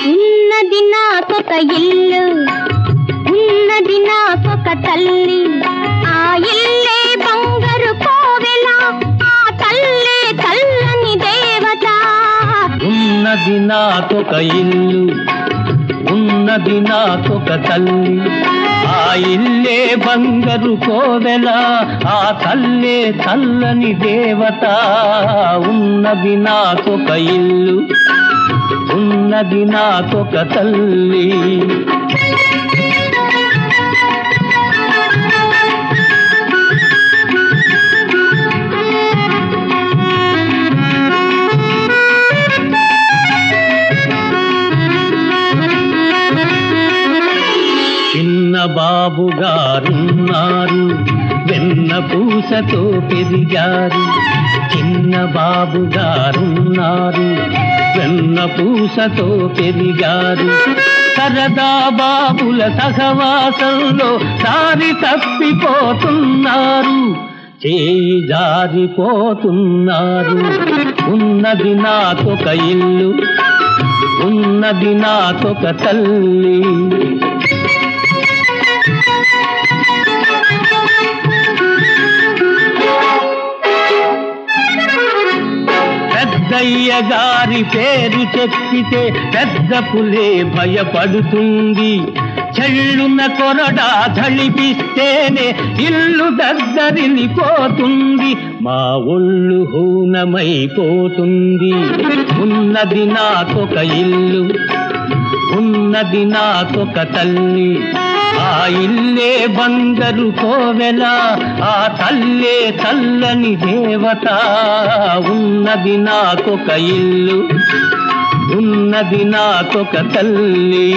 ఉన్నది నాకొక ఇల్లు, ఉన్నది నాకొక తల్లి, ఆ ఇల్లే బంగారు కోవెల, ఆ తల్లే చల్లని దేవత. ఉన్నది నాకొక ఇల్లు, ఉన్నది నాకొక తల్లి, ఆ ఇల్లే బంగారు కోవెల, ఆ తల్లే చల్లని దేవత. ఉన్నది నాకొక ఇల్లు, ఉన్నది నాకొక తల్లి. చిన్న బాబు గారున్నారు, వెన్న పూసతో పెరిగారు. చిన్న బాబు గారున్నారు, వెన్న పూసతో పెరిగారు. సరదా బాబుల సహవాసంలో దారి తప్పిపోతున్నారు, చేయి జారిపోతున్నారు. ఉన్నది నాకొక ఇల్లు, ఉన్నది నాకొక తల్లి. పెద్దయ్య గారి పేరు చెప్పితే పెద్ద పులే భయపడుతుంది. చెళ్ళున కొరడా ధళిపిస్తేనే ఇల్లు దగ్గరిల్లిపోతుంది. మా ఒళ్ళు హూనమైపోతుంది. ఉన్నది నాకొక ఇల్లు, ఉన్నది నాకొక తల్లి, ఆ ఇల్లే బంగారు కోవెల, ఆ తల్లే చల్లని దేవత. ఉన్నది నాకొక ఇల్లు, ఉన్నది నాకొక తల్లి.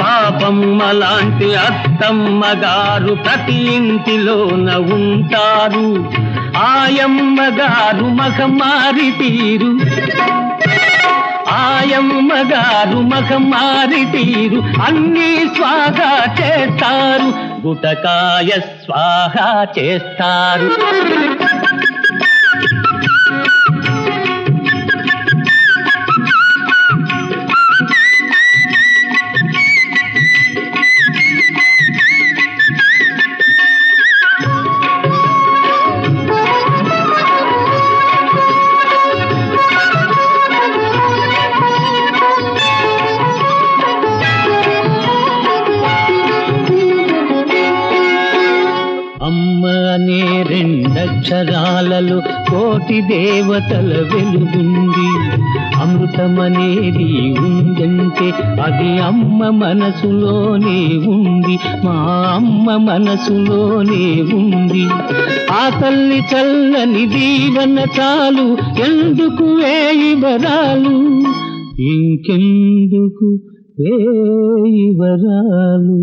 పాపమ్మ లాంటి అత్తమ్మ గారు ప్రతి ఇంటిలోన ఉంటారు. ఆయమ్మ గారు మగమారి తీరు, ఆయమ్మ గారు మగమారి తీరు అన్నీ స్వాహా చేస్తారు, గుటకాయ స్వాహా చేస్తారు. అమ్మ అనే రెండక్షరాలలో కోటి దేవతల వెలుగుంది. అమృతమనేది ఉందంటే అది అమ్మ మనసులోనే ఉంది, మా అమ్మ మనసులోనే ఉంది. ఆ తల్లి చల్లని దీవెన చాలు, ఎందుకు వేయి వరాలు, ఇంకెందుకు వేయి వరాలు.